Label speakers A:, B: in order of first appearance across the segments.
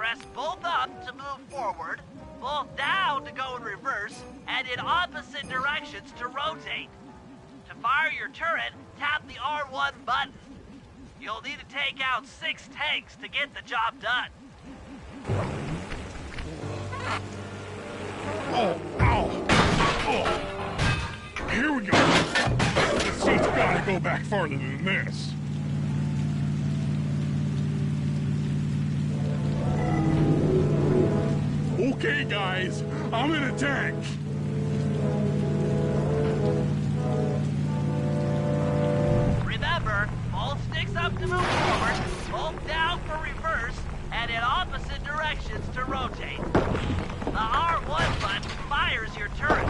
A: Press both up to move forward, both down to go in reverse, and in opposite directions to rotate. To fire your turret, tap the R1 button. You'll need to take out 6 tanks to get the job done.
B: Oh, ow! Oh. Here we go. The seat's gotta go back farther than this. Okay, guys, I'm in a tank.
A: Remember, both sticks up to move forward, both down for reverse, and in opposite directions to rotate. The R1 button fires your turret.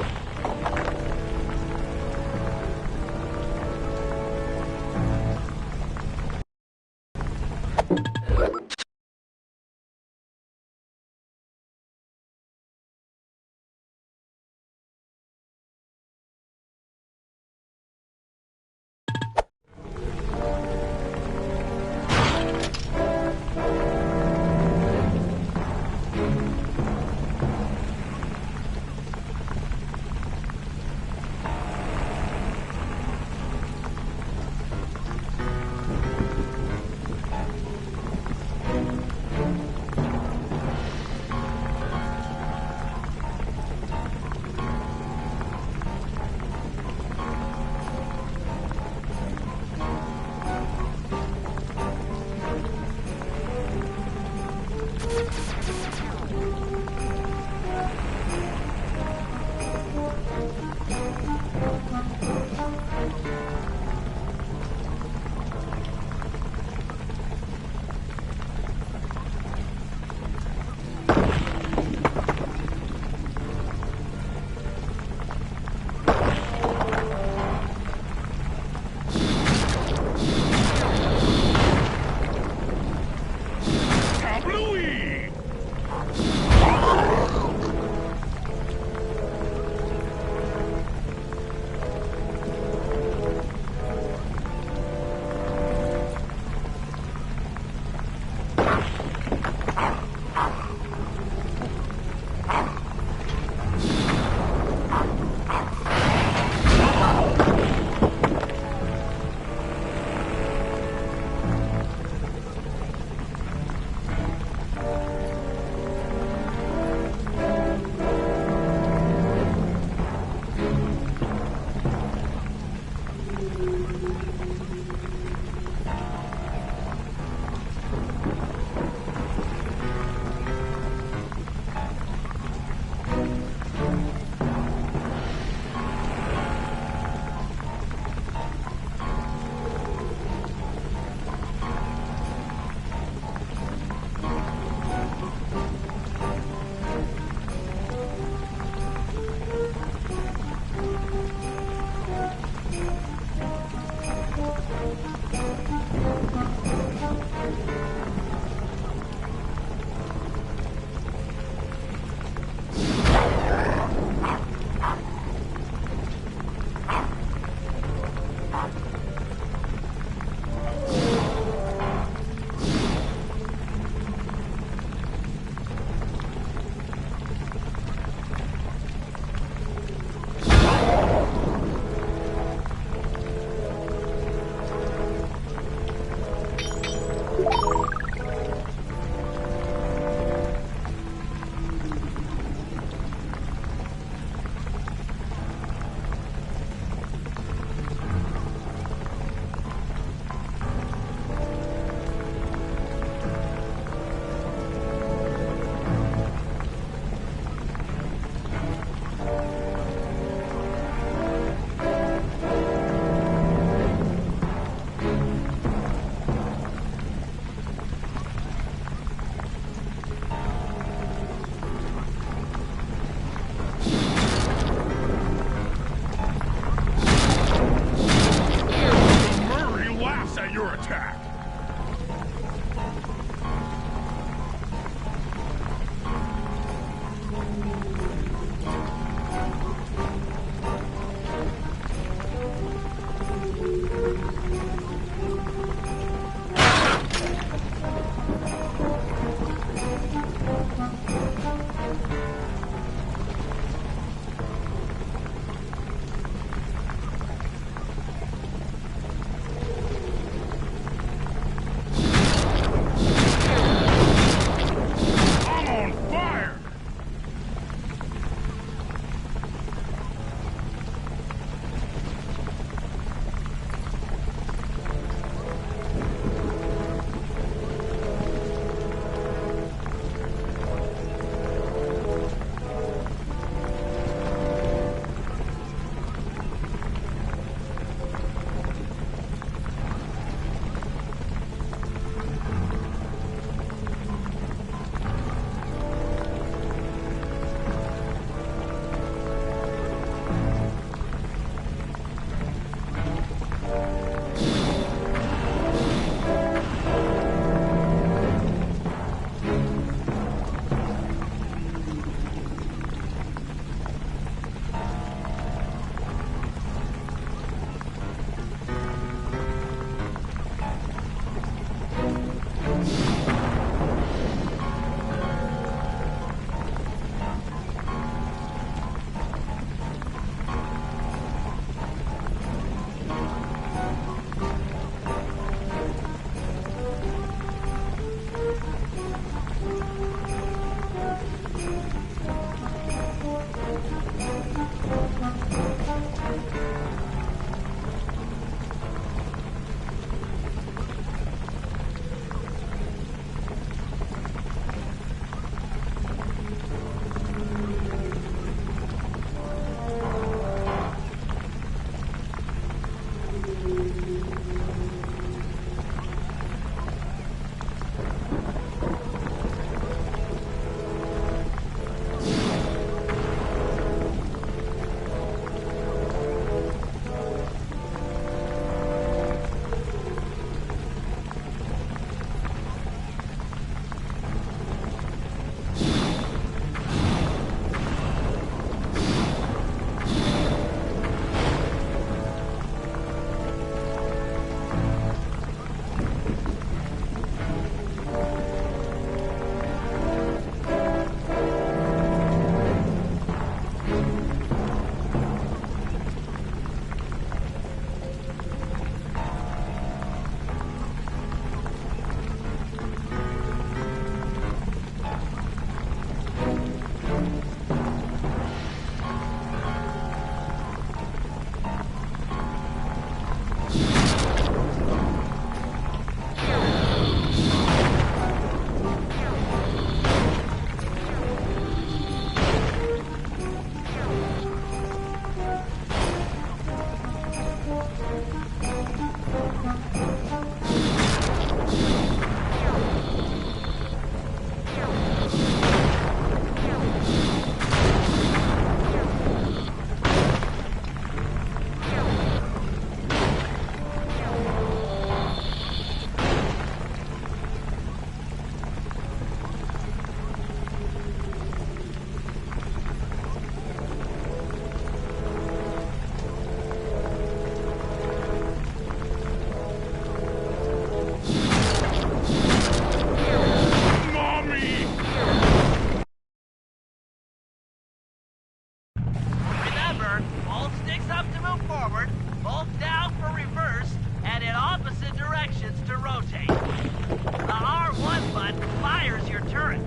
A: Remember, hold sticks up to move forward, both down for reverse, and in opposite directions to rotate. The R1 button fires your turret.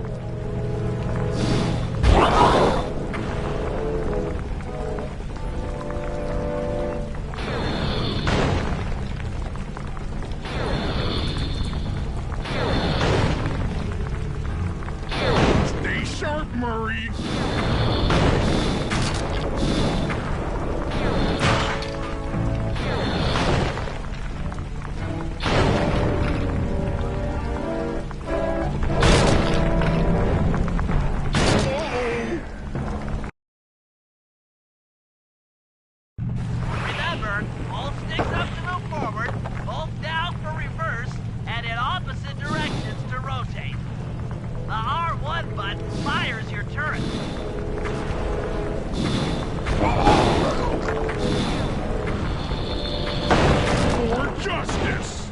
B: Stay sharp, Murray!
A: Remember, hold sticks up to move forward, both down for reverse, and in opposite directions to rotate. The R1 button fires your turret.
B: For justice!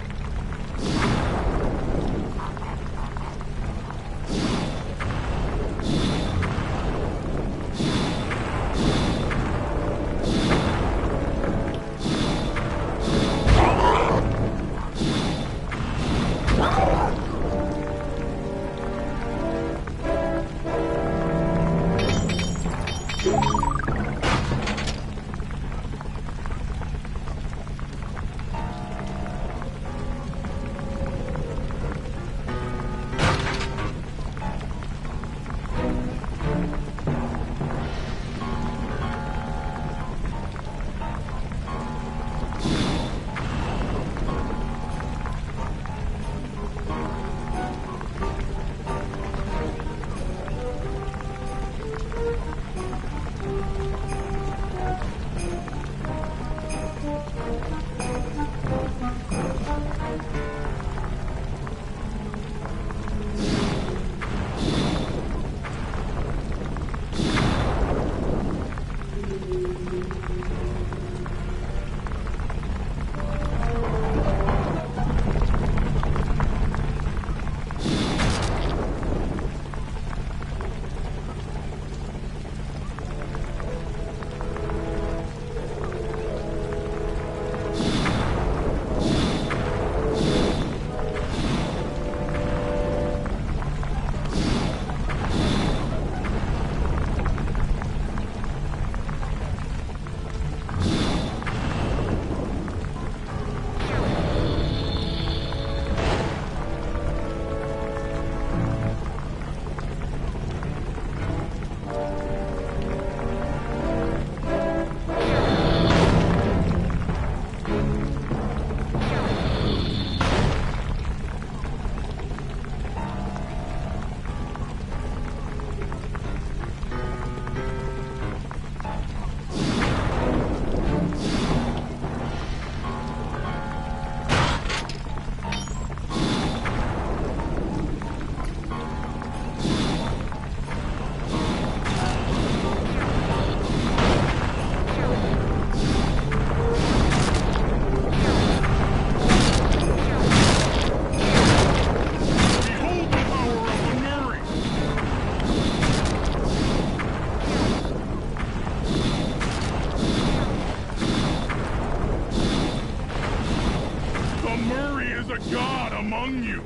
B: among you.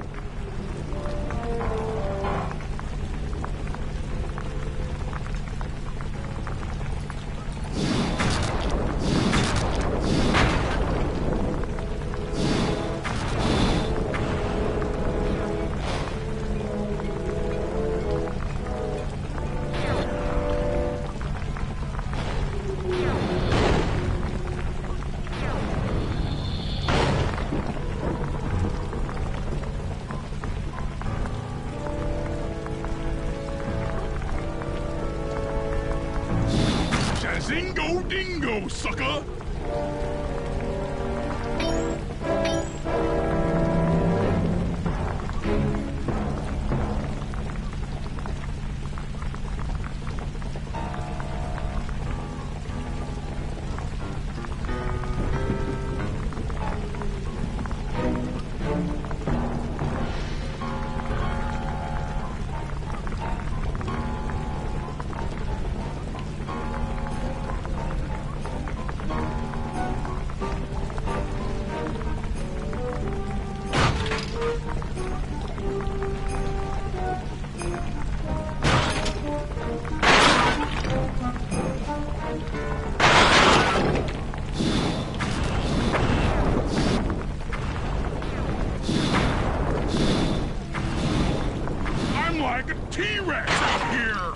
B: Bingo, sucker! Like a T-Rex out here!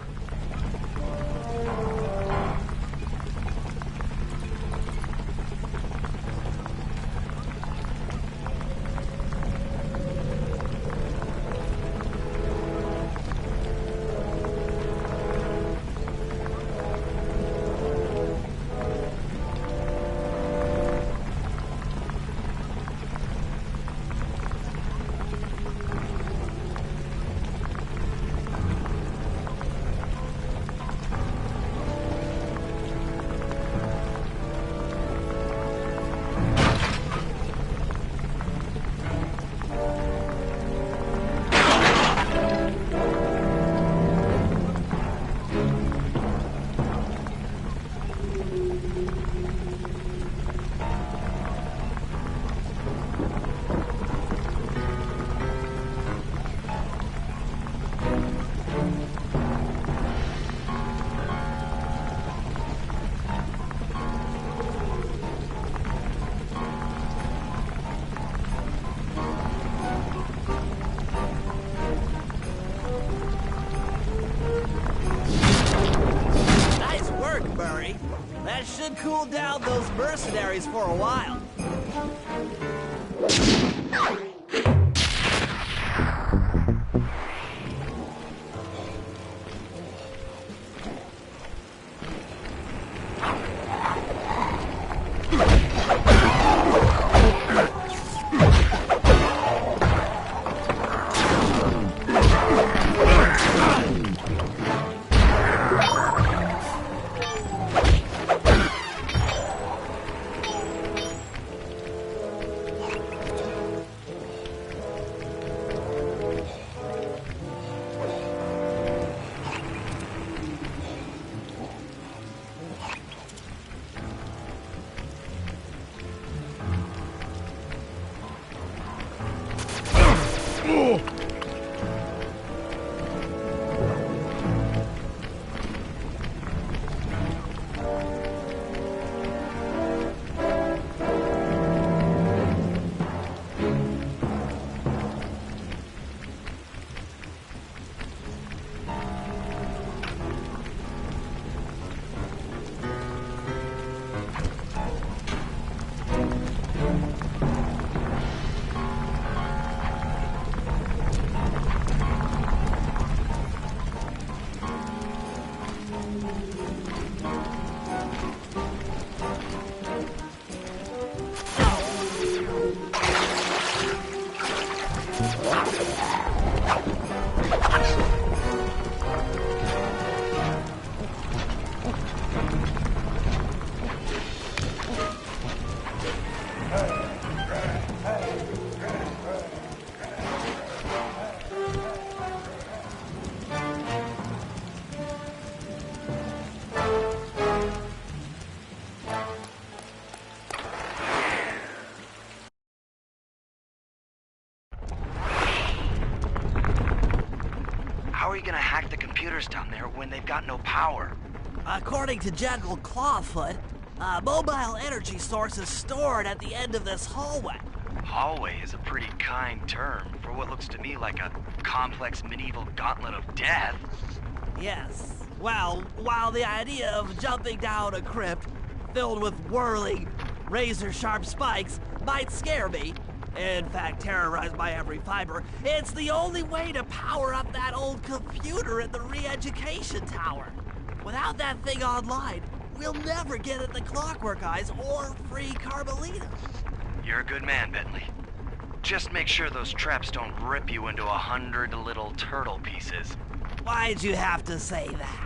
A: That should cool down those mercenaries for a while.
C: How are you gonna hack the computers down there when they've got no power?
A: According to General Clawfoot, a mobile energy source is stored at the end of this hallway.
C: Hallway is a pretty kind term for what looks to me like a complex medieval gauntlet of death.
A: Yes. Well, while the idea of jumping down a crypt filled with whirling, razor-sharp spikes might scare me, in fact terrorize my every fiber, it's the only way to power up that old computer in the re-education tower. Without that thing online, we'll never get at the Clockwork Eyes or free Carmelita.
C: You're a good man, Bentley. Just make sure those traps don't rip you into 100 little turtle pieces.
A: Why'd you have to say that?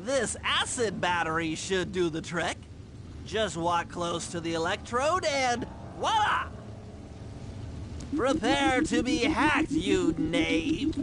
A: This acid battery should do the trick. Just walk close to the electrode and voila! Prepare to be hacked, you knave!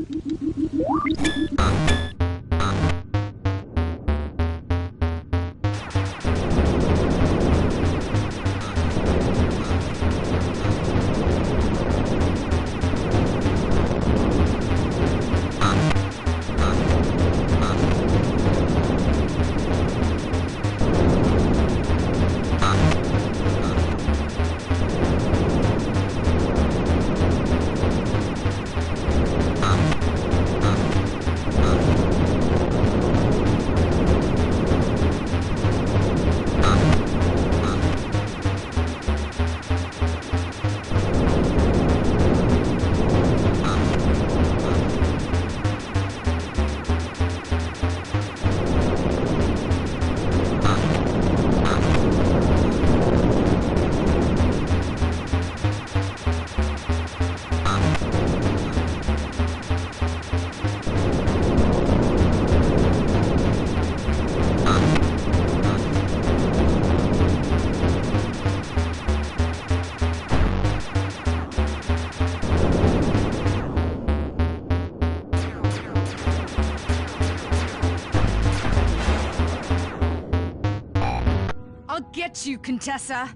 D: I'll get you, Contessa!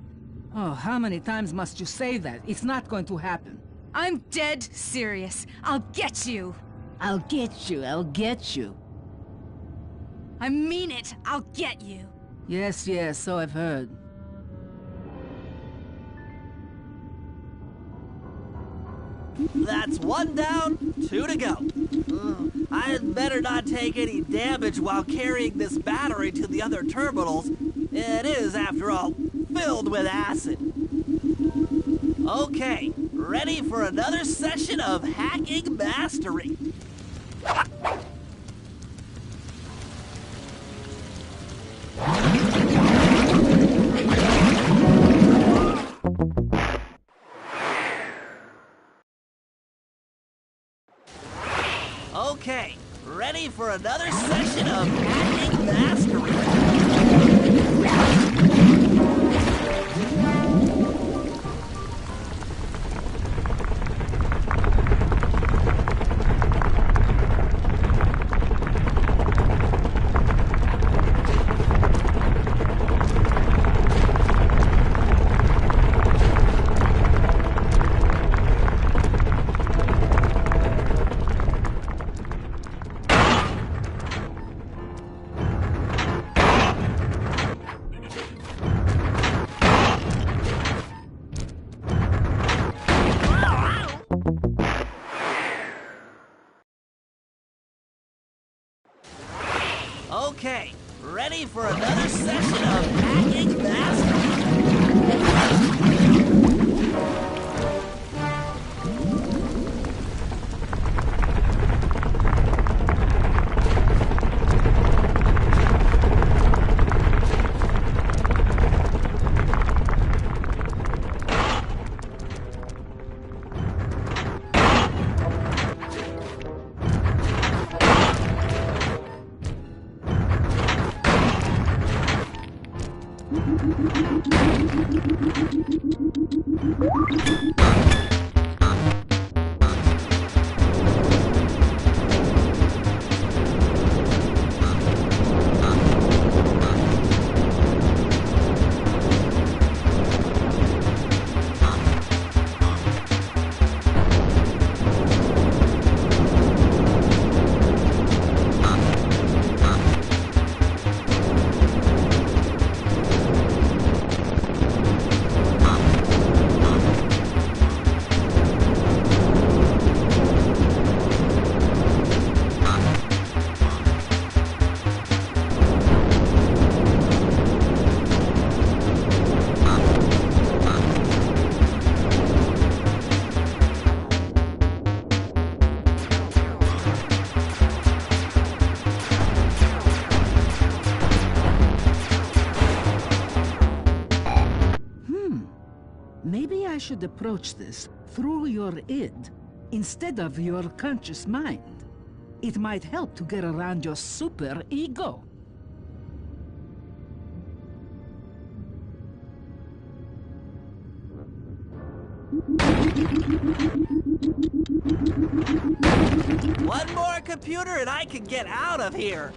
E: Oh, how many times must you say that? It's not going to happen.
D: I'm dead serious. I'll get you!
E: I'll get you, I'll get you.
D: I mean it! I'll get you!
E: Yes, yes, so I've heard.
A: That's one down, 2 to go. I'd better not take any damage while carrying this battery to the other terminals. It is, after all, filled with acid. Okay, ready for another session of hacking mastery. Okay, ready for another session of hacking mastery. for another session of Hacking Master.
E: Maybe I should approach this through your id instead of your conscious mind. It might help to get around your super ego.
A: One more computer and I can get out of here.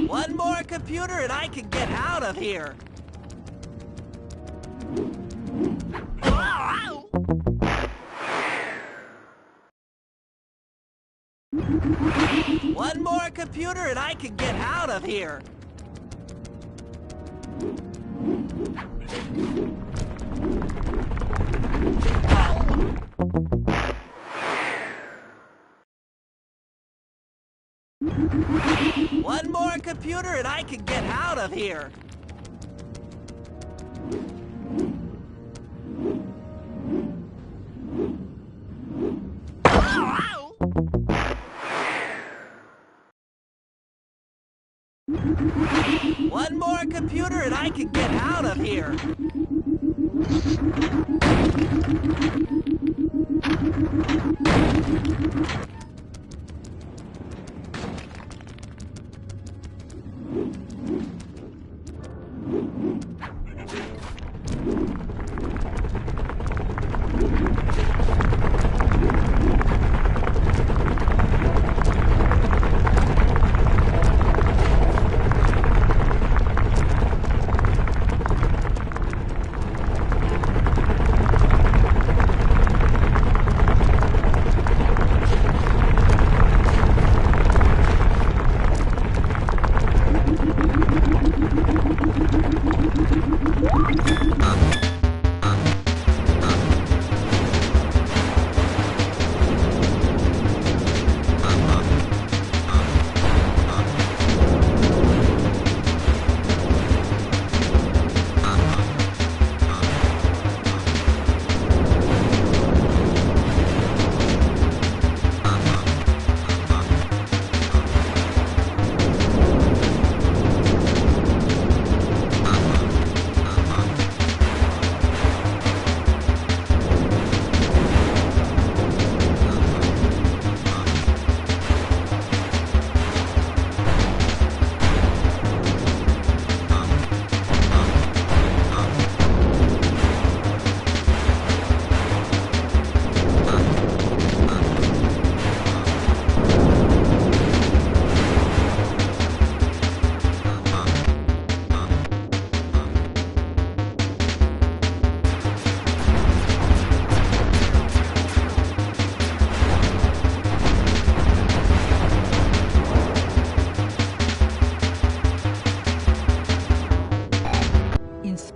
A: One more computer and I can get out of here. One more computer and I can get out of here. One more computer and I can get out of here. One more computer and I can get out of here.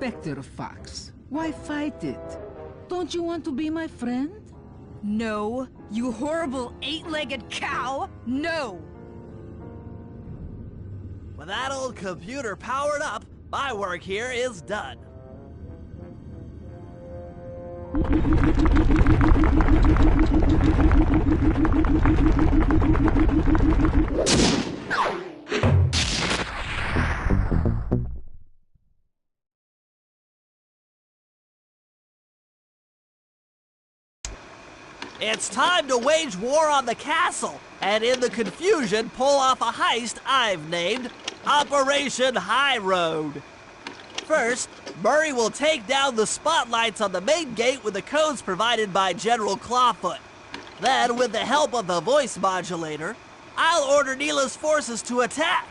E: Inspector Fox. Why fight it? Don't you want to be my friend?
D: No, you horrible eight-legged cow! No!
A: With that old computer powered up, my work here is done. It's time to wage war on the castle, and in the confusion, pull off a heist I've named Operation High Road. First, Murray will take down the spotlights on the main gate with the codes provided by General Clawfoot. Then, with the help of the voice modulator, I'll order Neela's forces to attack.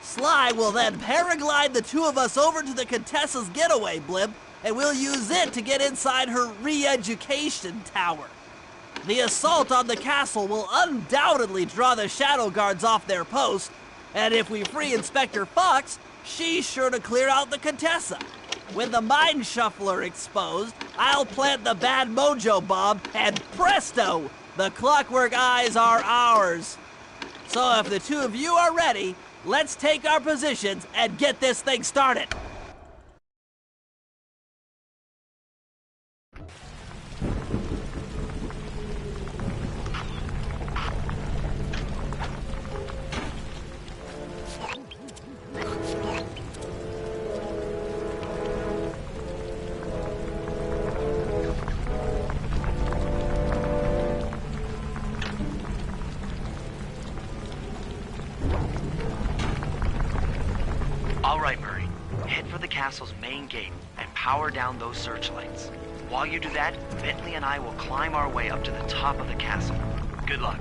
A: Sly will then paraglide the two of us over to the Contessa's getaway blimp, and we'll use it to get inside her re-education tower. The assault on the castle will undoubtedly draw the Shadow Guards off their post, and if we free Inspector Fox, she's sure to clear out the Contessa. With the Mind Shuffler exposed, I'll plant the Bad Mojo bomb, and presto! The Clockwork Eyes are ours. So if the two of you are ready, let's take our positions and get this thing started.
C: All right, Murray. Head for the castle's main gate and power down those searchlights. While you do that, Bentley and I will climb our way up to the top of the castle. Good luck.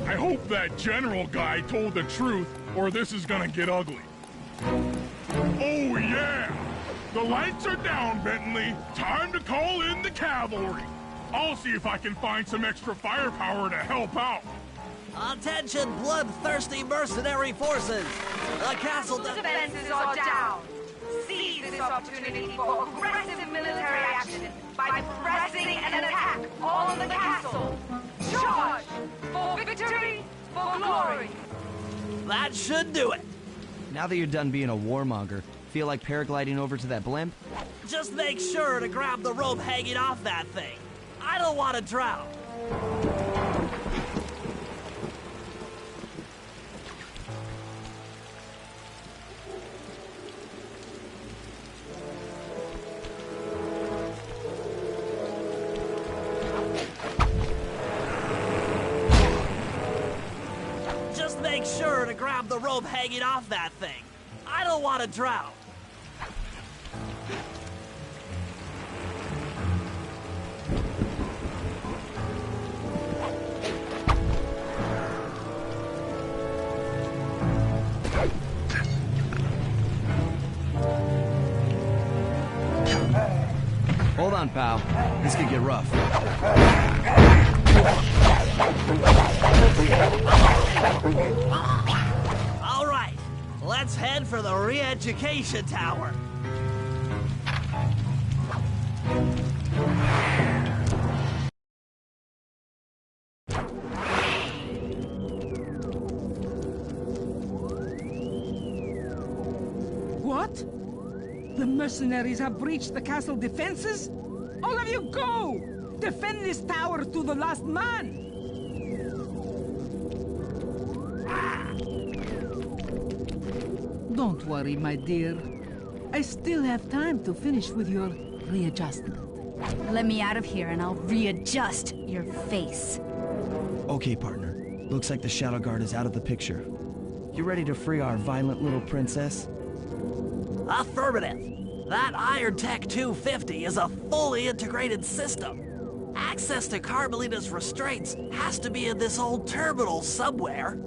B: I hope that general guy told the truth, or this is gonna get ugly. Oh yeah! The lights are down, Bentley. Time to call in the cavalry. I'll see if I can find some extra firepower to help out.
A: Attention, bloodthirsty mercenary forces! The castle
F: defenses are down. Seize this opportunity for aggressive military action by pressing an attack on the castle. Charge! For victory, for glory!
A: That should do it.
G: Now that you're done being a warmonger, feel like paragliding over to that blimp?
A: Just make sure to grab the rope hanging off that thing. I don't want to drown. Just make sure to grab the rope hanging off that thing. I don't want to drown.
G: Hold on, pal. This could get rough.
A: All right, let's head for the re-education tower.
E: What? The mercenaries have breached the castle defenses? All of you go! Defend this tower to the last man! Don't worry, my dear. I still have time to finish with your readjustment.
D: Let me out of here and I'll readjust your face.
G: Okay, partner. Looks like the Shadow Guard is out of the picture. You ready to free our violent little princess?
A: Affirmative. That Iron Tech 250 is a fully integrated system. Access to Carmelita's restraints has to be in this old terminal somewhere.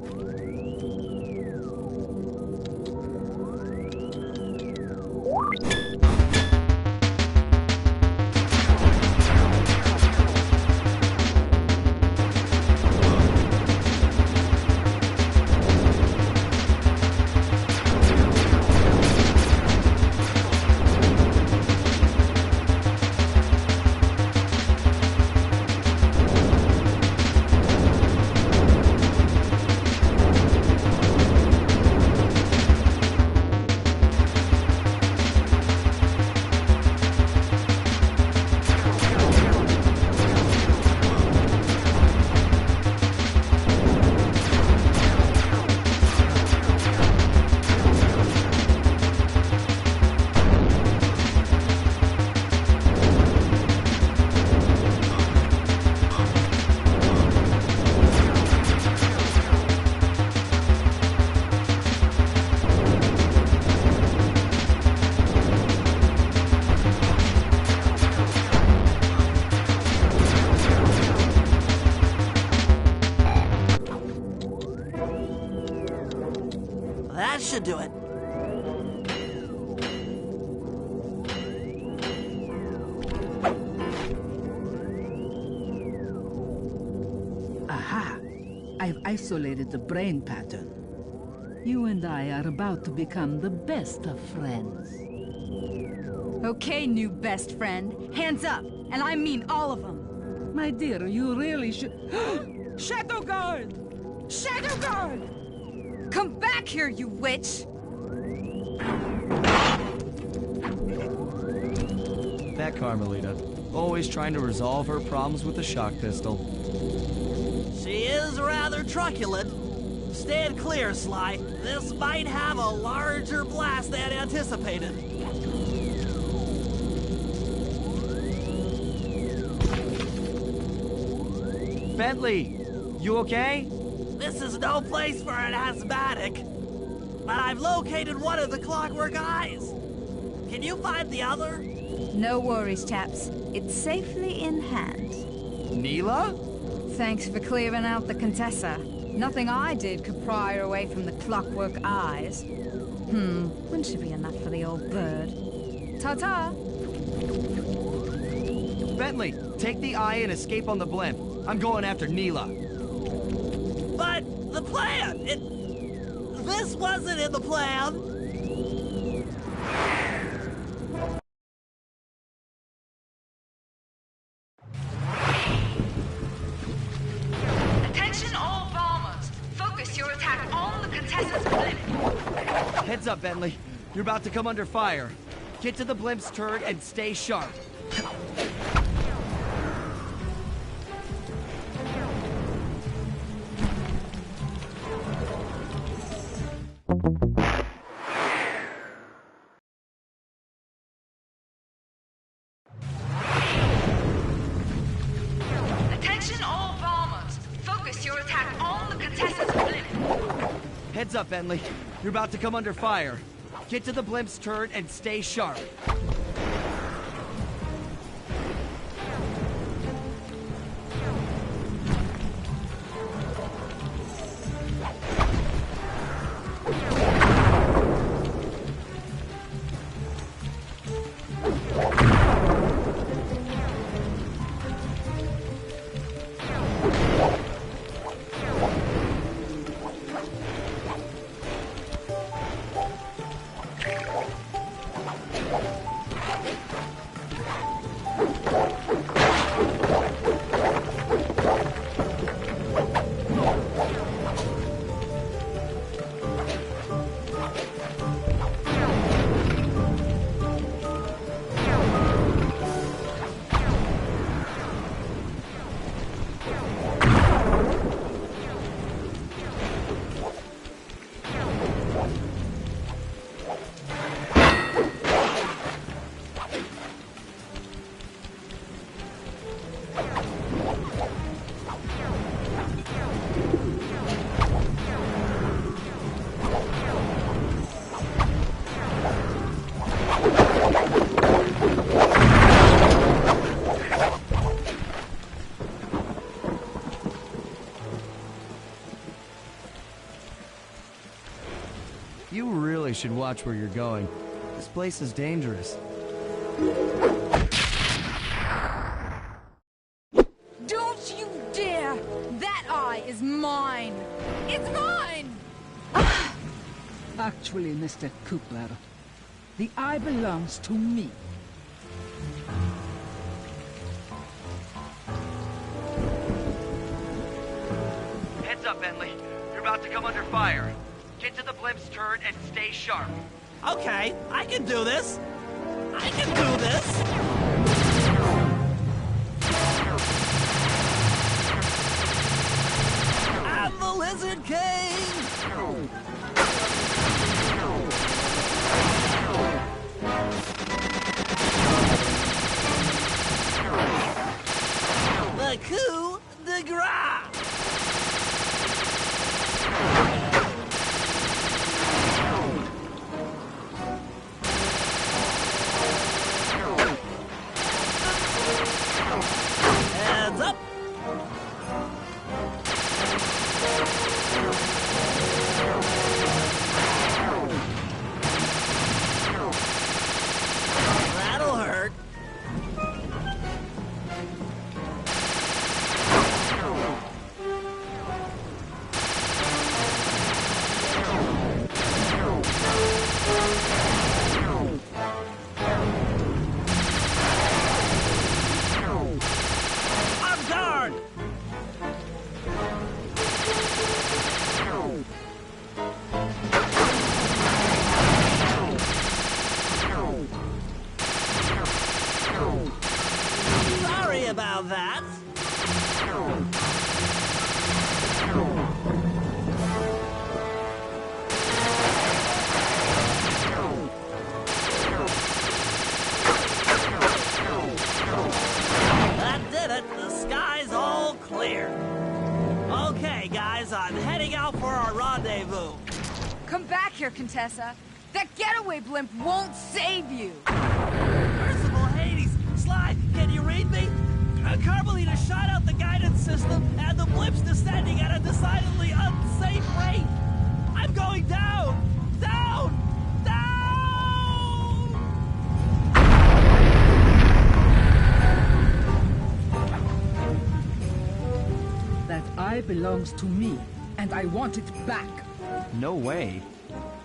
A: could do it.
E: Aha! I've isolated the brain pattern. You and I are about to become the best of friends.
D: Okay, new best friend. Hands up, and I mean all of them.
E: My dear, you really should...
D: Shadow Guard! Shadow Guard! Come back here, you witch!
G: That Carmelita. Always trying to resolve her problems with a shock pistol.
A: She is rather truculent. Stand clear, Sly. This might have a larger blast than anticipated.
G: Bentley! You okay?
A: This is no place for an asthmatic. But I've located one of the clockwork eyes. Can you find the other?
D: No worries, chaps. It's safely in hand.
G: Neela?
D: Thanks for clearing out the Contessa. Nothing I did could pry her away from the clockwork eyes. Wouldn't she be enough for the old bird? Ta-ta!
G: Bentley, take the eye and escape on the blimp. I'm going after Neela.
A: But the plan! This wasn't in the plan!
F: Attention all bombers. Focus your attack on the Contessa's blimp.
G: Heads up, Bentley. You're about to come under fire. Get to the blimp's turret and stay sharp.
F: Attention all bombers. Focus your attack on the Contessa's blimp.
G: Heads up, Bentley. You're about to come under fire. Get to the blimp's turret and stay sharp. You really should watch where you're going. This place is dangerous.
D: Don't you dare! That eye is mine! It's mine!
E: Actually, Mr. Cooper, the eye belongs to me.
G: Heads up, Bentley. You're about to come under fire. Get to the blimp's turret and stay sharp.
A: Okay, I can do this. I can do this. I'm the Lizard King. The coup de grace. Heads up.
D: here, Contessa. That getaway blimp won't save you.
A: Merciful Hades! Sly, can you read me? Carmelita shot out the guidance system, and the blimp's descending at a decidedly unsafe rate. I'm going down! Down! Down!
E: That eye belongs to me, and I want it back.
G: No way.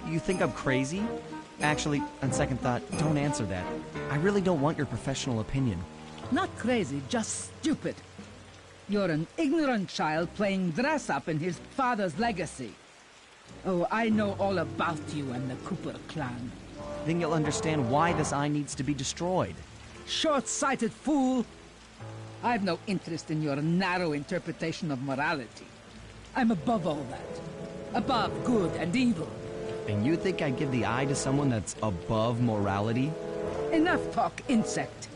G: You think I'm crazy? Actually, on second thought, don't answer that. I really don't want your professional opinion.
E: Not crazy, just stupid. You're an ignorant child playing dress-up in his father's legacy. Oh, I know all about you and the Cooper clan.
G: Then you'll understand why this eye needs to be destroyed.
E: Short-sighted fool! I've no interest in your narrow interpretation of morality. I'm above all that. Above good and evil.
G: And you think I'd give the eye to someone that's above morality?
E: Enough talk, insect.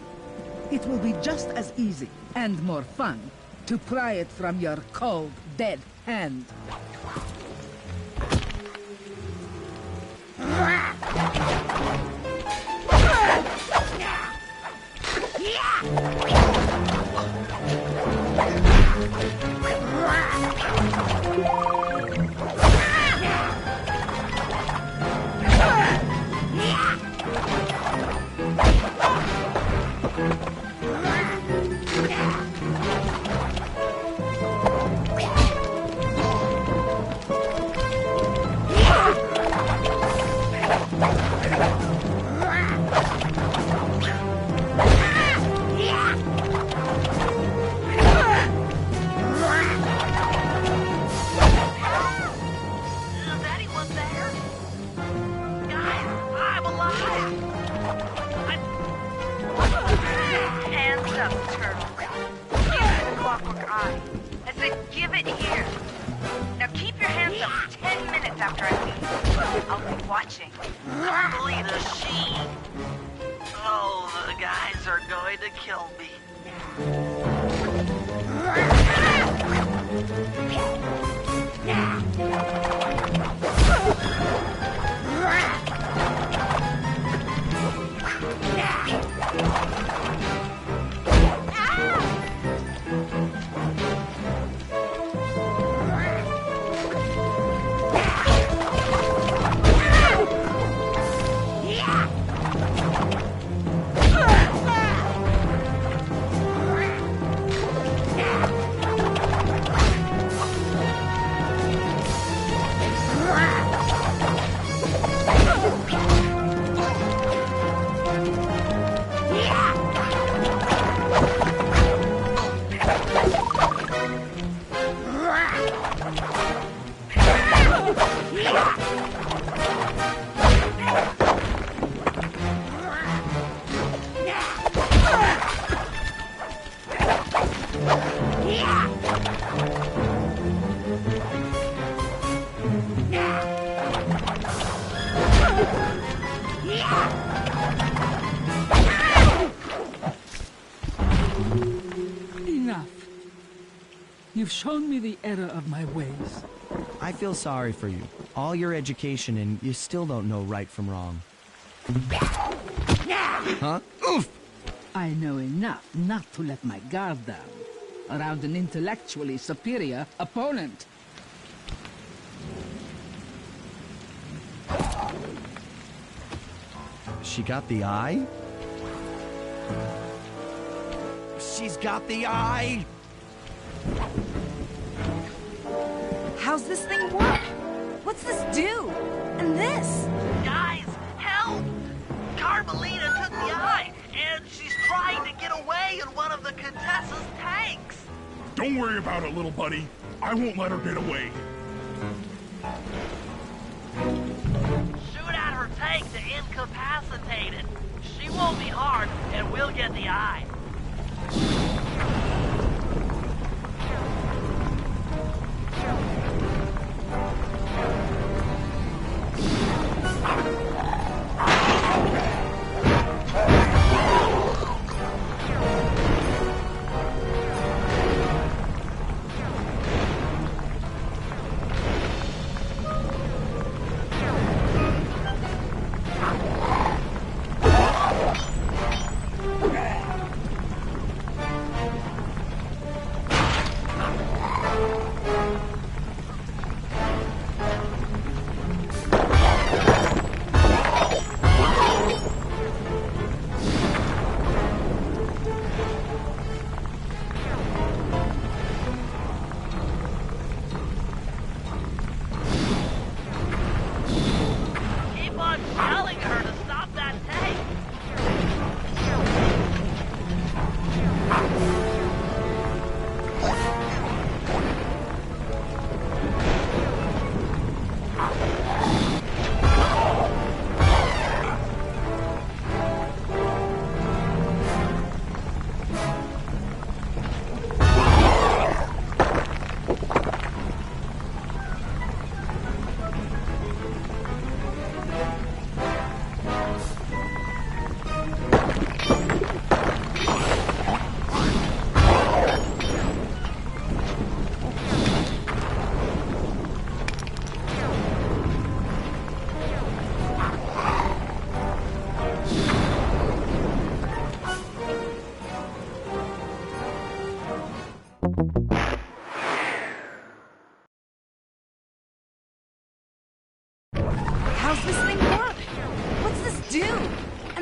E: It will be just as easy, and more fun, to pry it from your cold, dead hand. You've shown me the error of my ways.
G: I feel sorry for you. All your education and you still don't know right from wrong. Huh? Oof!
E: I know enough not to let my guard down around an intellectually superior opponent.
G: She got the eye? She's got the eye!
D: How's this thing work? What's this do? And this?
A: Guys, help! Carmelita took the eye, and she's trying to get away in one of the Contessa's tanks.
B: Don't worry about it, little buddy. I won't let her get away.
A: Shoot at her tank to incapacitate it. She won't be harmed, and we'll get the eye.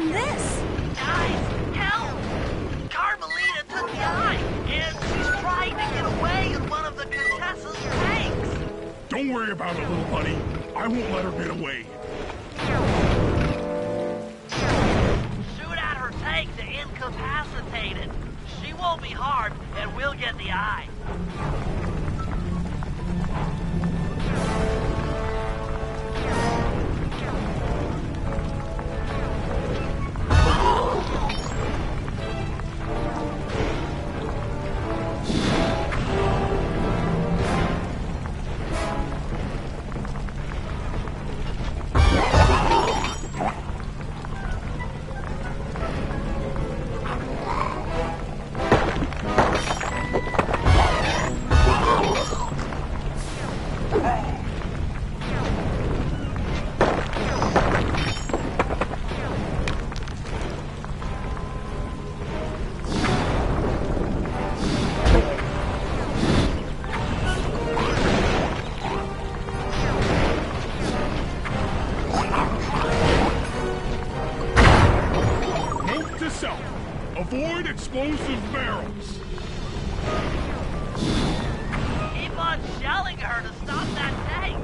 D: And this?
A: Guys, help! Carmelita took the eye, and she's trying to get away in one of the Contessa's tanks.
B: Don't worry about it, little buddy. I won't let her get away.
A: Shoot at her tank to incapacitate it. She won't be harmed, and we'll get the eye.
B: Avoid explosive barrels.
A: Keep on shelling her to stop that tank.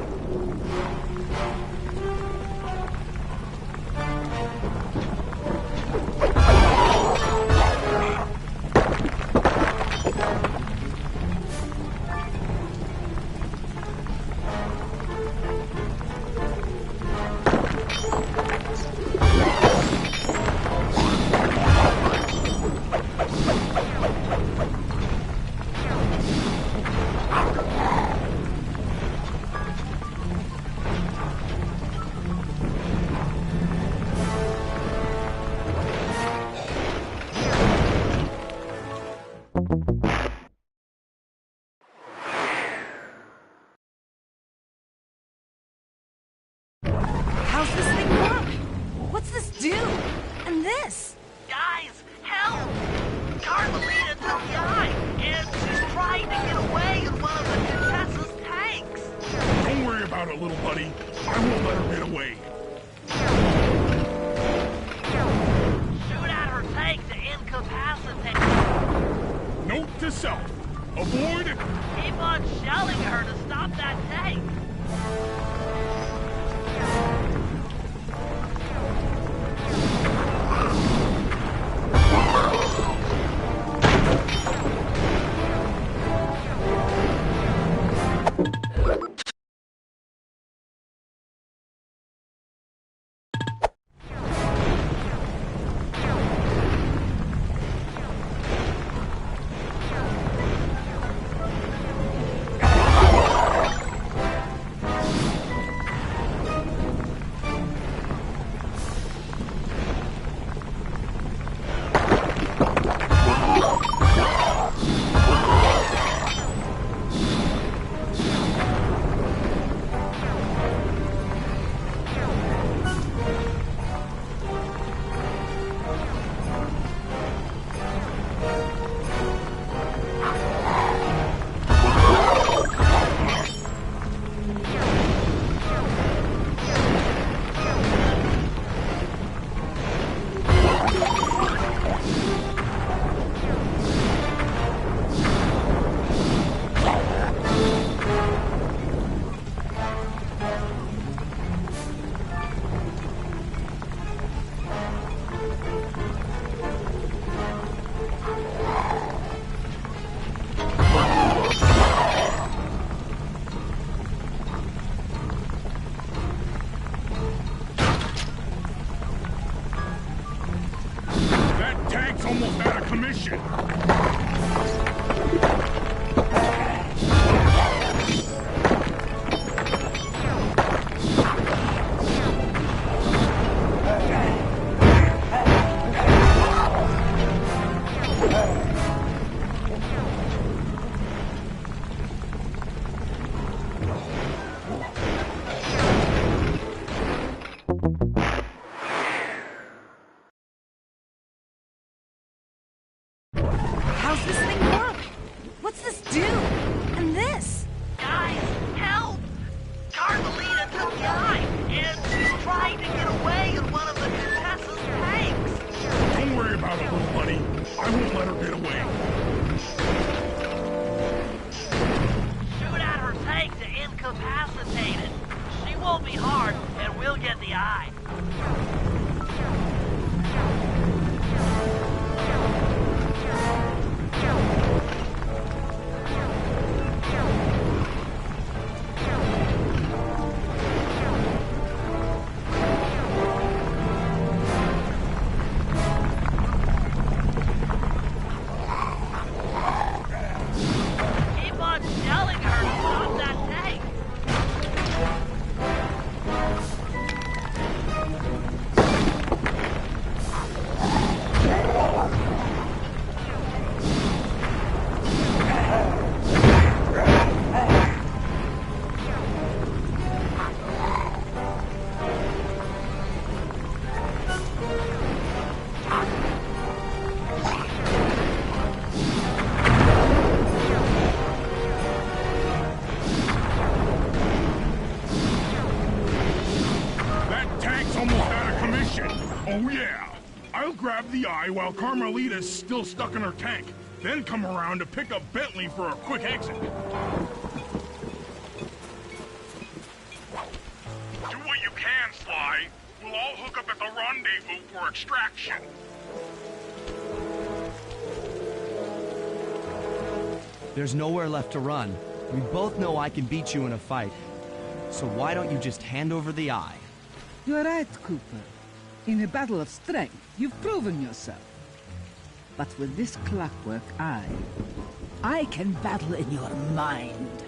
D: How's this thing work? What's this do? And this?
A: Guys, help! Carmelita took the eye, and she's trying to get away in one of the Contessa's tanks.
B: Don't worry about it, little buddy. I won't let her get away.
A: Shoot at her tank to incapacitate.
B: Note to self. Avoid it.
A: Keep on shelling her to stop that tank.
B: Almost out of commission.
D: How's this thing work? What's this do? And this?
A: Guys, help! Carmelita took the eye, and she's trying to get away in one of the Contessa's tanks.
B: I'll grab the eye while Carmelita's still stuck in her tank, then come around to pick up Bentley for a quick exit. Do what you can, Sly. We'll all hook up at the rendezvous for extraction.
G: There's nowhere left to run. We both know I can beat you in a fight. So why don't you just hand over the eye?
E: You're right, Cooper. In a battle of strength, you've proven yourself. But with this clockwork eye, I can battle in your mind.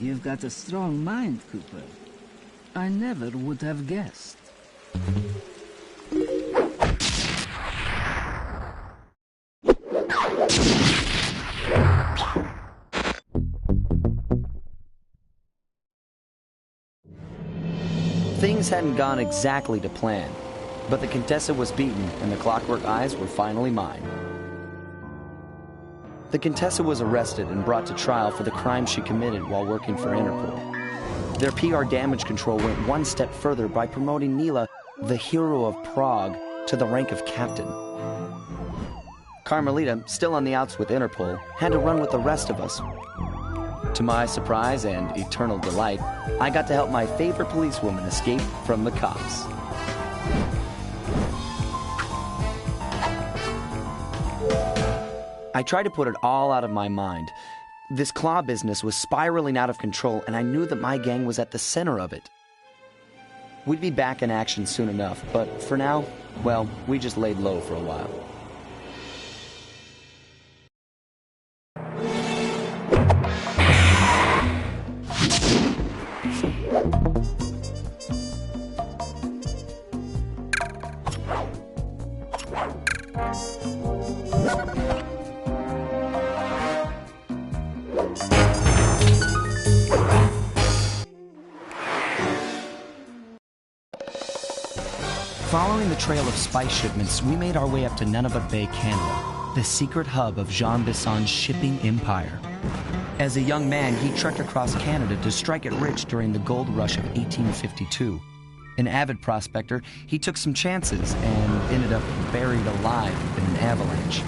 E: You've got a strong mind, Cooper. I never would have guessed.
C: Things hadn't gone exactly to plan, but the Contessa was beaten and the Clockwork Eyes were finally mine. The Contessa was arrested and brought to trial for the crime she committed while working for Interpol. Their PR damage control went one step further by promoting Neela, the hero of Prague, to the rank of captain. Carmelita, still on the outs with Interpol, had to run with the rest of us. To my surprise and eternal delight, I got to help my favorite policewoman escape from the cops. I tried to put it all out of my mind. This claw business was spiraling out of control, and I knew that my gang was at the center of it. We'd be back in action soon enough, but for now, well, we just laid low for a while. Following the trail of spice shipments, we made our way up to Nunavut Bay, Canada, the secret hub of Jean Bisson's shipping empire. As a young man, he trekked across Canada to strike it rich during the gold rush of 1852. An avid prospector, he took some chances and ended up buried alive in an avalanche.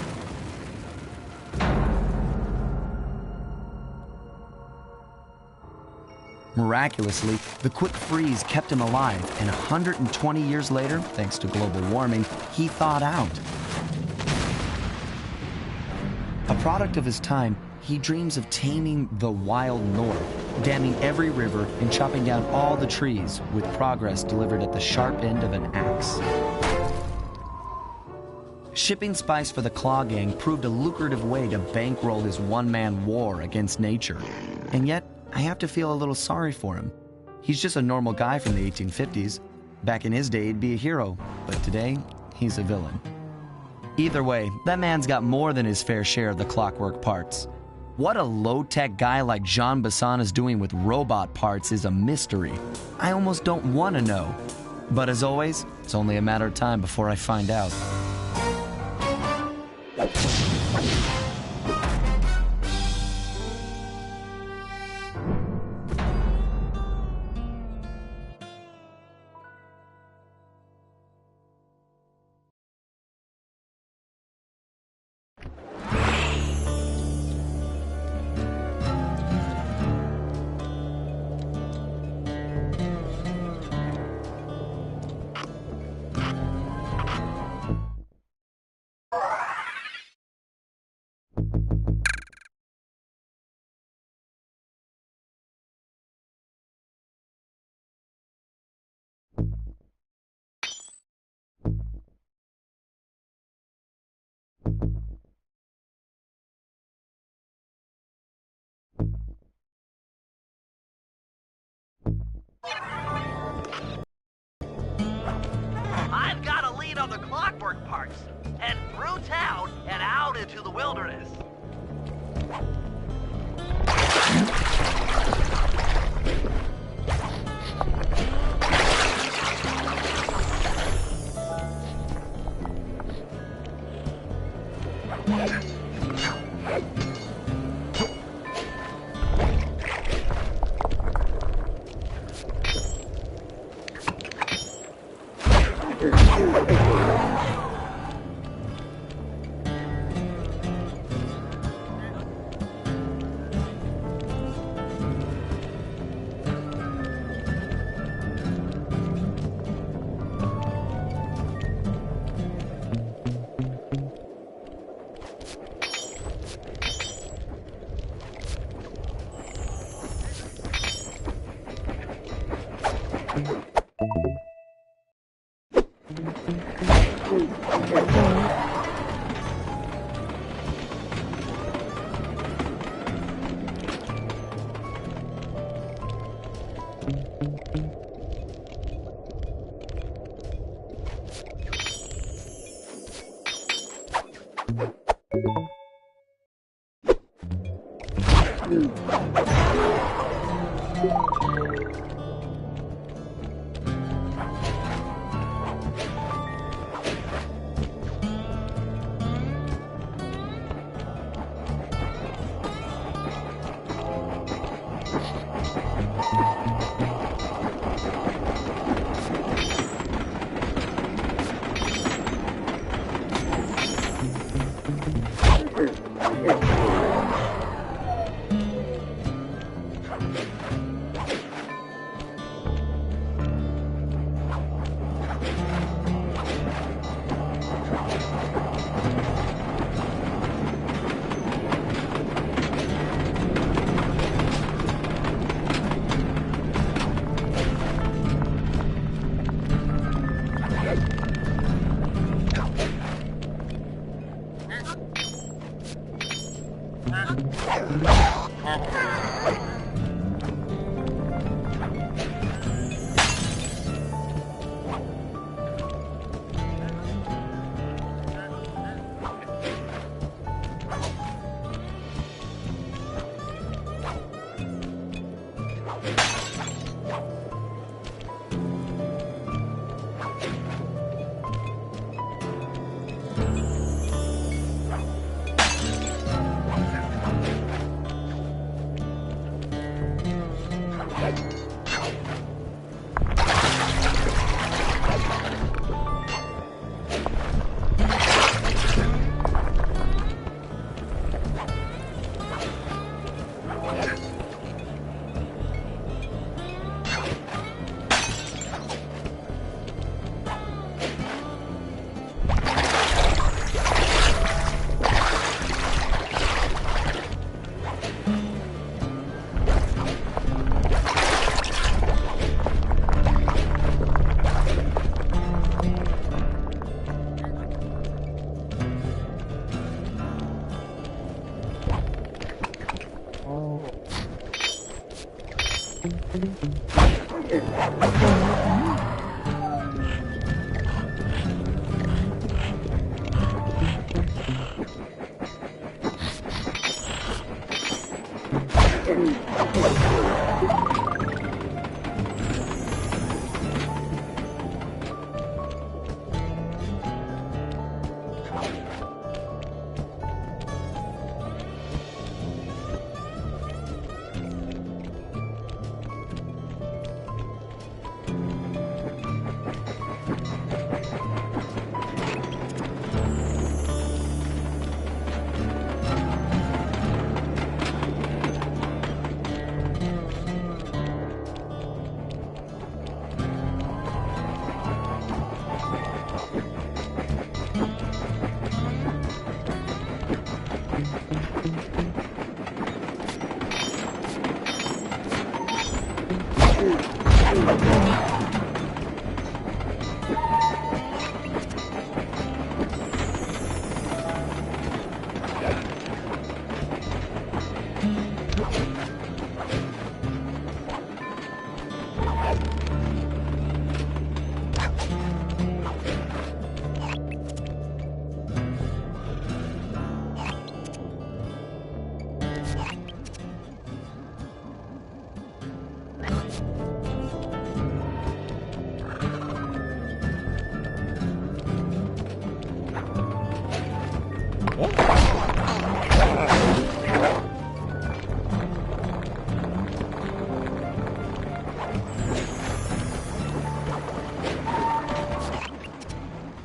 C: Miraculously, the quick freeze kept him alive, and 120 years later, thanks to global warming, he thawed out. A product of his time, he dreams of taming the wild north, damming every river and chopping down all the trees, with progress delivered at the sharp end of an axe. Shipping spice for the Claw Gang proved a lucrative way to bankroll his one-man war against nature. And yet, I have to feel a little sorry for him. He's just a normal guy from the 1850s. Back in his day, he'd be a hero, but today, he's a villain. Either way, that man's got more than his fair share of the clockwork parts. What a low-tech guy like Jean Bisson is doing with robot parts is a mystery. I almost don't want to know. But as always, it's only a matter of time before I find out.
A: I've got a lead on the clockwork parts. Head through town and out into the wilderness.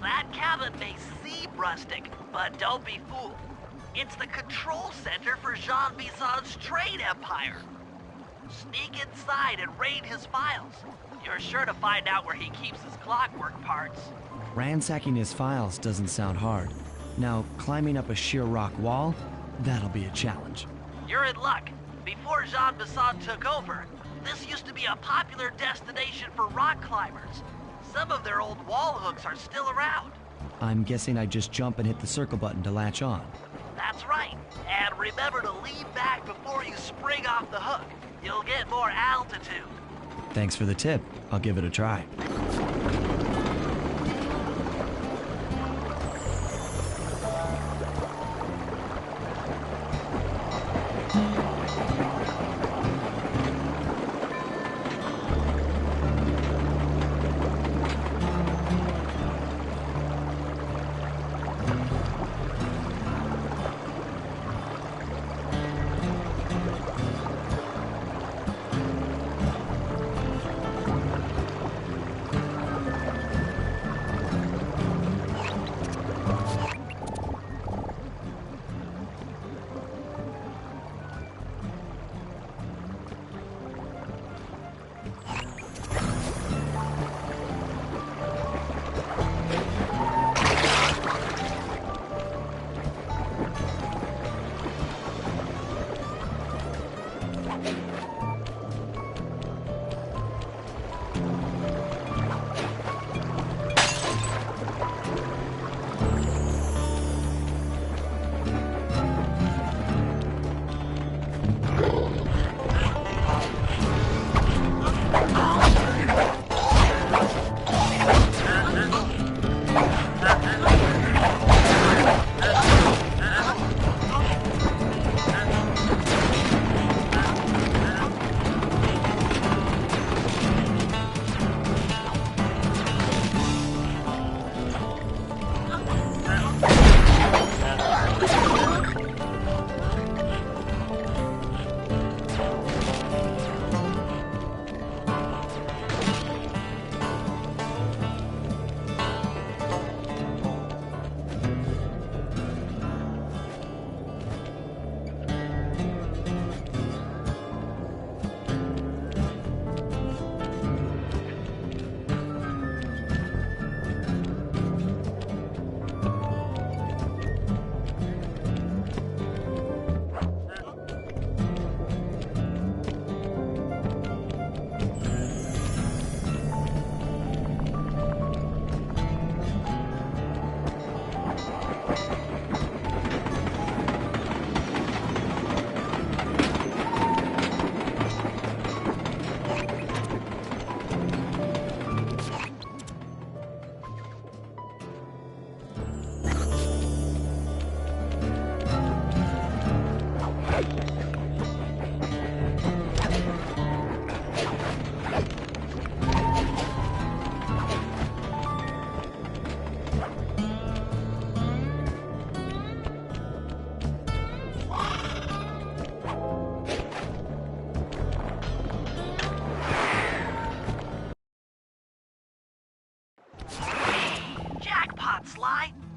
A: That cabin may seem rustic, but don't be fooled. It's the control center for Jean Bison's trade empire. Sneak inside and raid his files. You're sure to find out where he keeps his clockwork parts.
C: Ransacking his files doesn't sound hard. Now, climbing up a sheer rock wall, that'll be a challenge.
A: You're in luck. Before Jean Bisson took over, this used to be a popular destination for rock climbers. Some of their old wall hooks are still around.
C: I'm guessing I just jump and hit the circle button to latch on.
A: That's right. And remember to lean back before you spring off the hook. You'll get more altitude.
C: Thanks for the tip. I'll give it a try.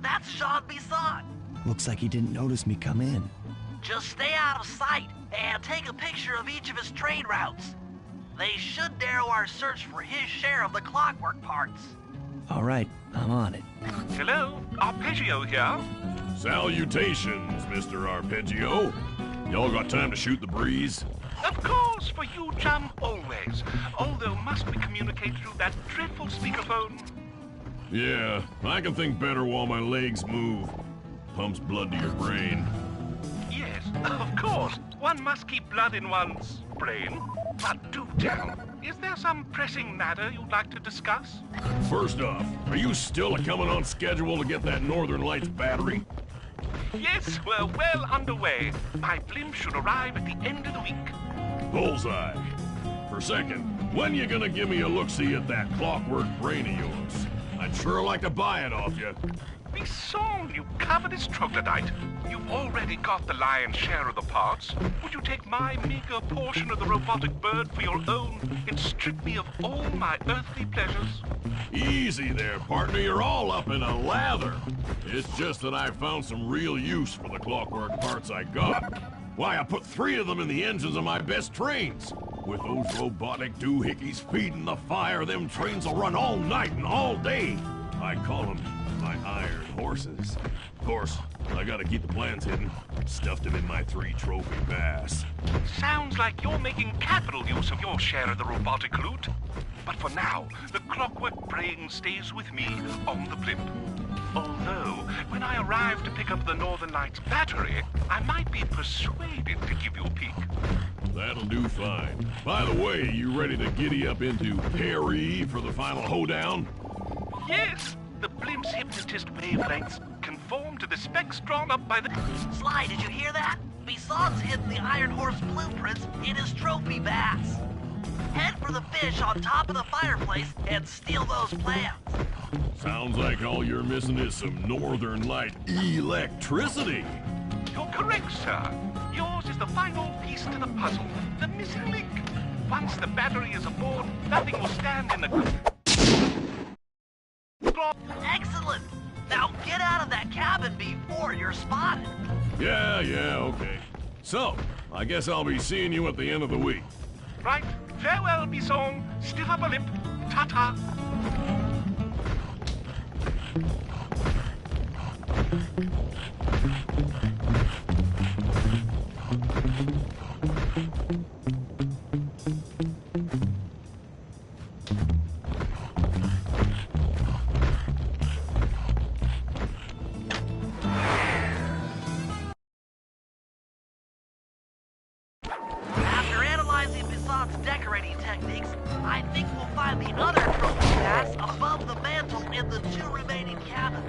A: That's Sean Bisson.
C: Looks like he didn't notice me come in.
A: Just stay out of sight and take a picture of each of his train routes. They should narrow our search for his share of the clockwork parts.
C: All right, I'm on it.
H: Hello, Arpeggio here.
B: Salutations, Mr. Arpeggio. Y'all got time to shoot the breeze?
H: Of course, for you, chum, always. Although must we communicate through that dreadful speakerphone?
B: Yeah, I can think better while my legs move. Pumps blood to your brain.
H: Yes, of course. One must keep blood in one's brain. But do tell, is there some pressing matter you'd like to discuss?
B: First off, are you still coming on schedule to get that Northern Lights battery?
H: Yes, we're well underway. My blimp should arrive at the end of the week.
B: Bullseye. For second, when you gonna give me a look-see at that clockwork brain of yours? I'd sure like to buy it off you.
H: Bisson, you covetous troglodyte. You've already got the lion's share of the parts. Would you take my meager portion of the robotic bird for your own and strip me of all my earthly pleasures?
B: Easy there, partner. You're all up in a lather. It's just that I found some real use for the clockwork parts I got. Why, I put 3 of them in the engines of my best trains. With those robotic doohickeys feeding the fire, them trains will run all night and all day. I call them my iron horses. Of course, I gotta keep the plans hidden. Stuffed them in my 3 trophy bass.
H: Sounds like you're making capital use of your share of the robotic loot. But for now, the clockwork brain stays with me on the blimp. Although, when I arrive to pick up the Northern Lights battery, I might be persuaded to give you a peek.
B: That'll do fine. By the way, you ready to giddy up into Perry for the final hoedown?
H: Yes, the blimp's hypnotist wavelengths conform to the specs drawn up by the...
A: Sly, did you hear that? Bisson's hidden the Iron Horse blueprints in his trophy bass. Head for the fish on top of the fireplace and steal those plans.
B: Sounds like all you're missing is some Northern Light electricity.
H: You're correct, sir. Yours is the final piece to the puzzle, the missing link. Once the battery is aboard, nothing will stand in the...
A: Excellent! Now get out of that cabin before you're spotted.
B: Yeah, okay. So, I guess I'll be seeing you at the end of the week.
H: Right. Farewell, Bisson. Stiff upper lip. Ta-ta.
A: After analyzing Bisson's decorating techniques, I think we'll find the other trophy bass above the mantle in the 2 remaining cabins.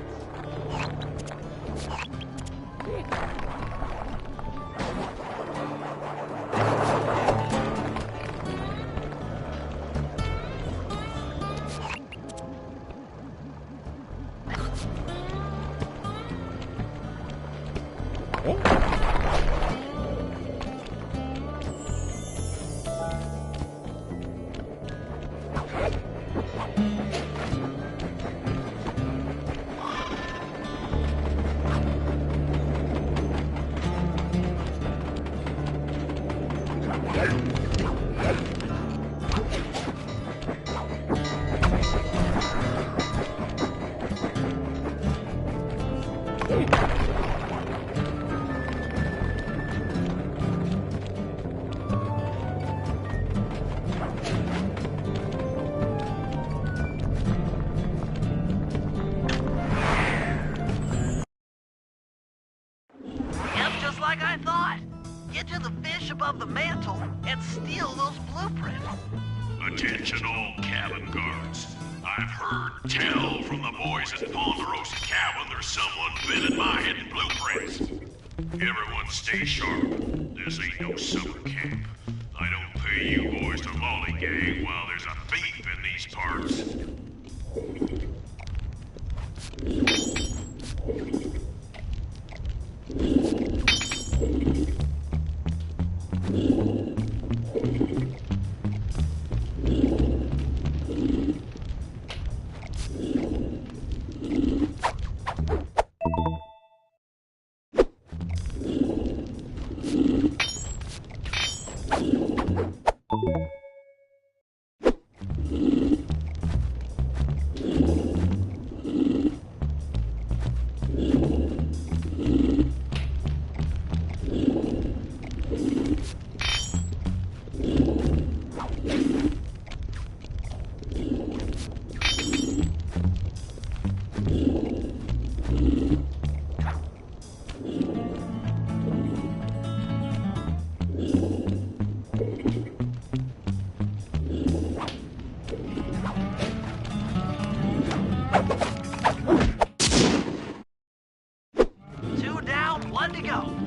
A: Like I thought. Get to the fish above the mantle and steal those blueprints.
B: Attention all cabin guards. I've heard tell from the boys at Ponderosa Cabin there's someone been at my hidden blueprints. Everyone stay sharp. This ain't no summer camp. I don't pay you boys to lollygag while there's a thief in these parts.
A: one to go.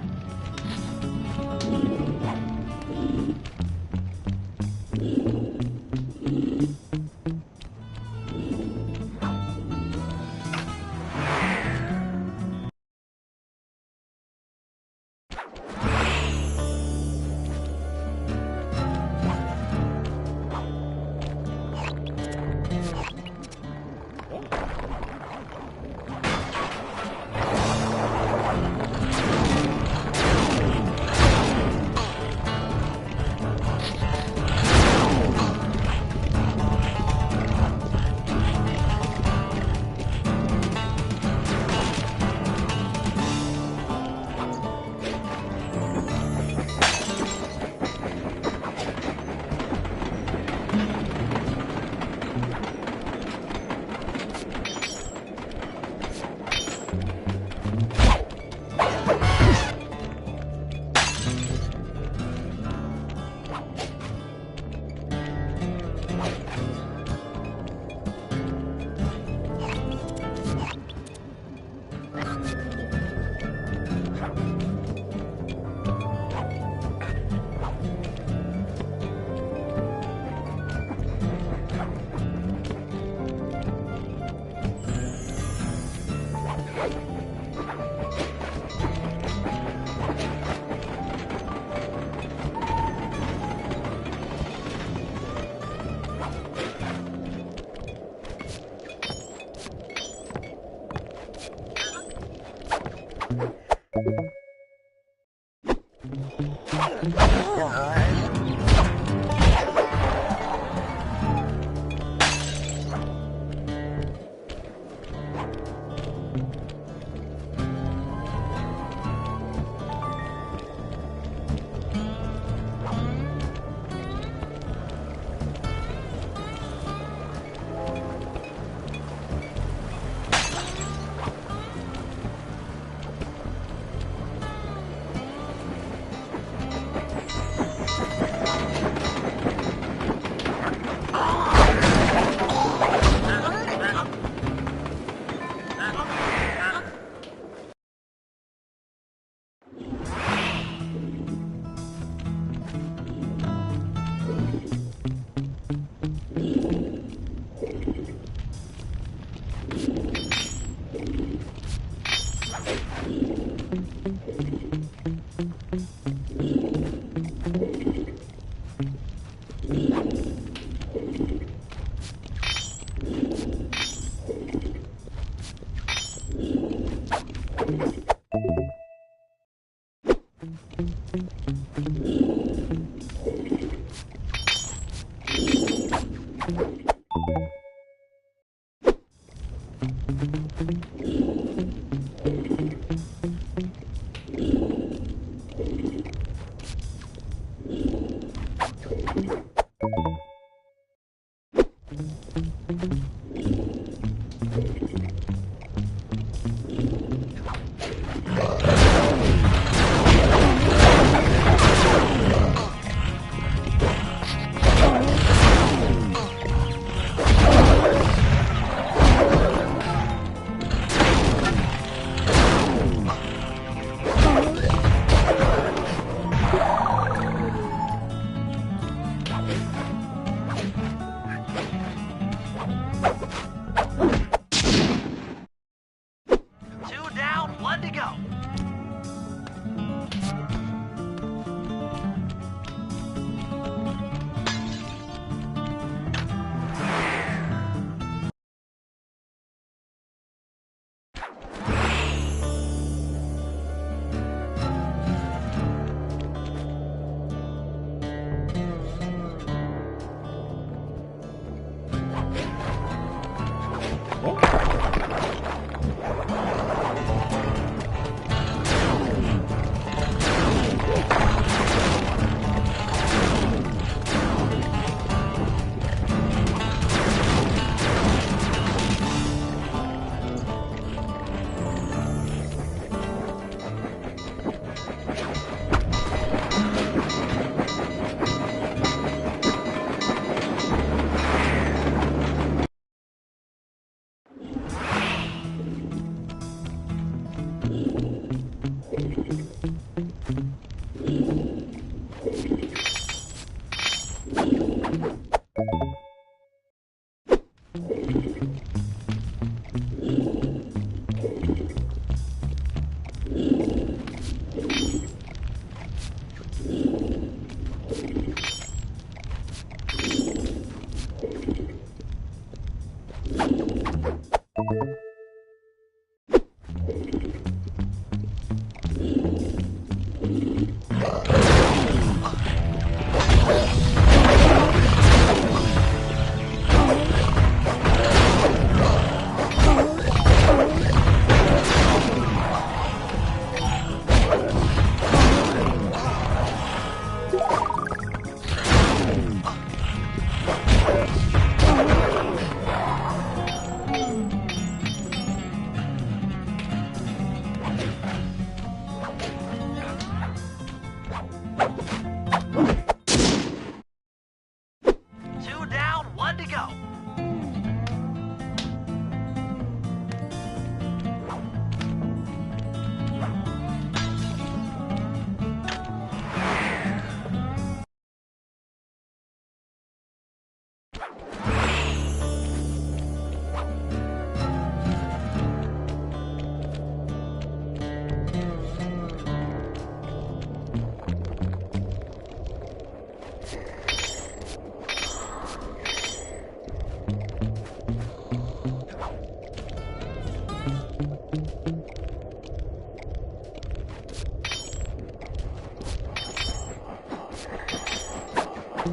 A: The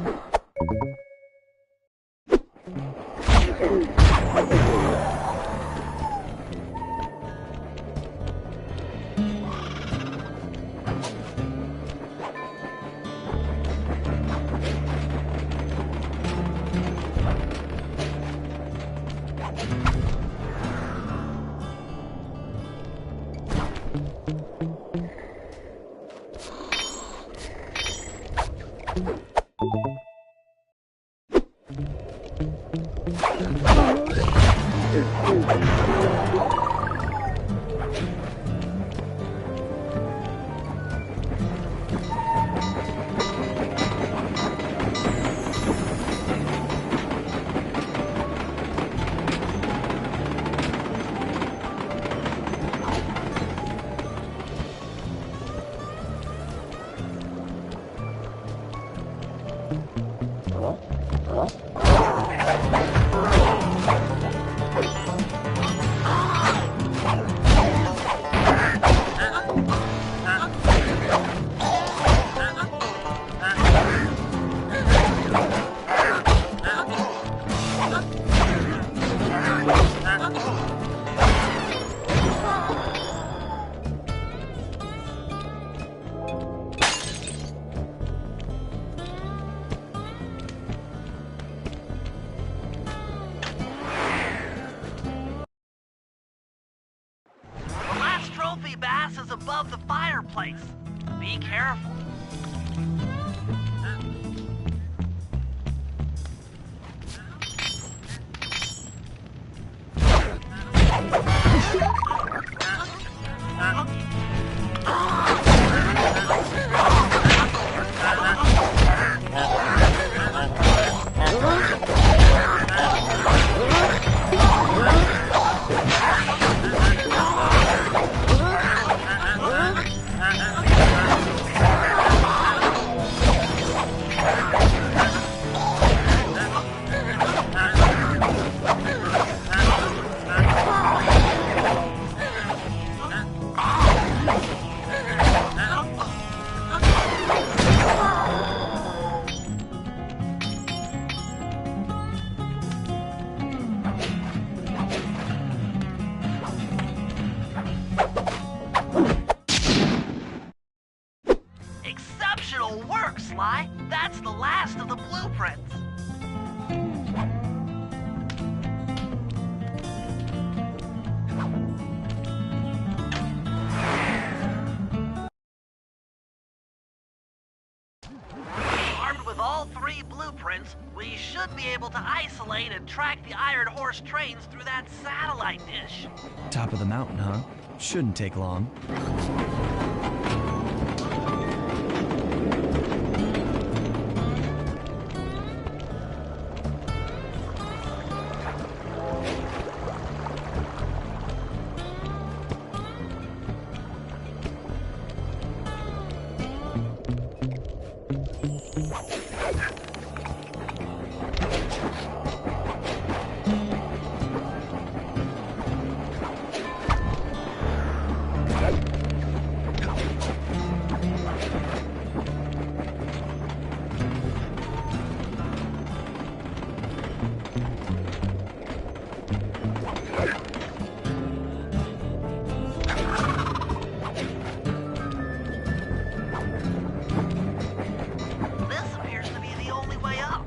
A: last trophy bass is above the fireplace. Be careful. Exceptional work, Sly. That's the last of the blueprints. Armed with all 3 blueprints, we should be able to isolate and track the Iron Horse trains through that satellite dish.
C: Top of the mountain, huh? Shouldn't take long. This appears to be the only way up.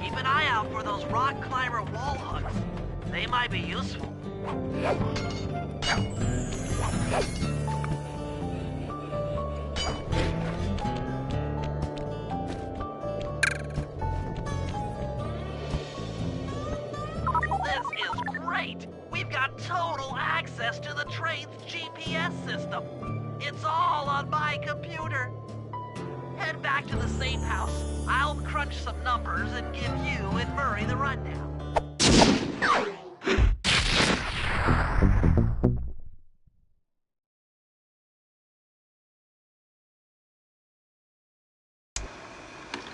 C: Keep an eye out for those rock climber wall hooks. They might be useful. This is great! We've got total access to the train's GPS system. It's all on my computer. Head back to the safe house. I'll crunch some numbers and give you and Murray the rundown.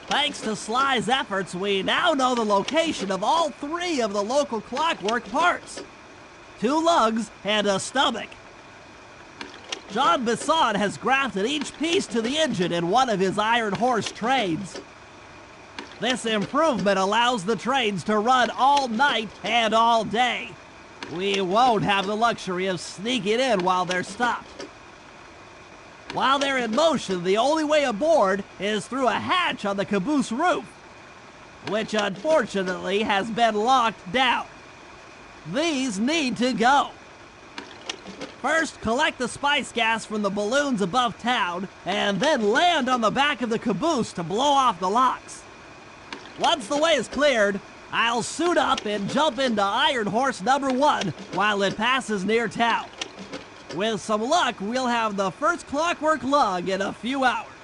C: Thanks to Sly's efforts, we now know the location of all 3 of the local clockwork parts. 2 lugs and a stomach. Jean Bisson has grafted each piece to the engine in one of his Iron Horse trains.
I: This improvement allows the trains to run all night and all day. We won't have the luxury of sneaking in while they're stopped. While they're in motion, the only way aboard is through a hatch on the caboose roof, which unfortunately has been locked down. These need to go. First, collect the spice gas from the balloons above town, and then land on the back of the caboose to blow off the locks. Once the way is cleared, I'll suit up and jump into Iron Horse number 1 while it passes near town. With some luck, we'll have the first clockwork lug in a few hours.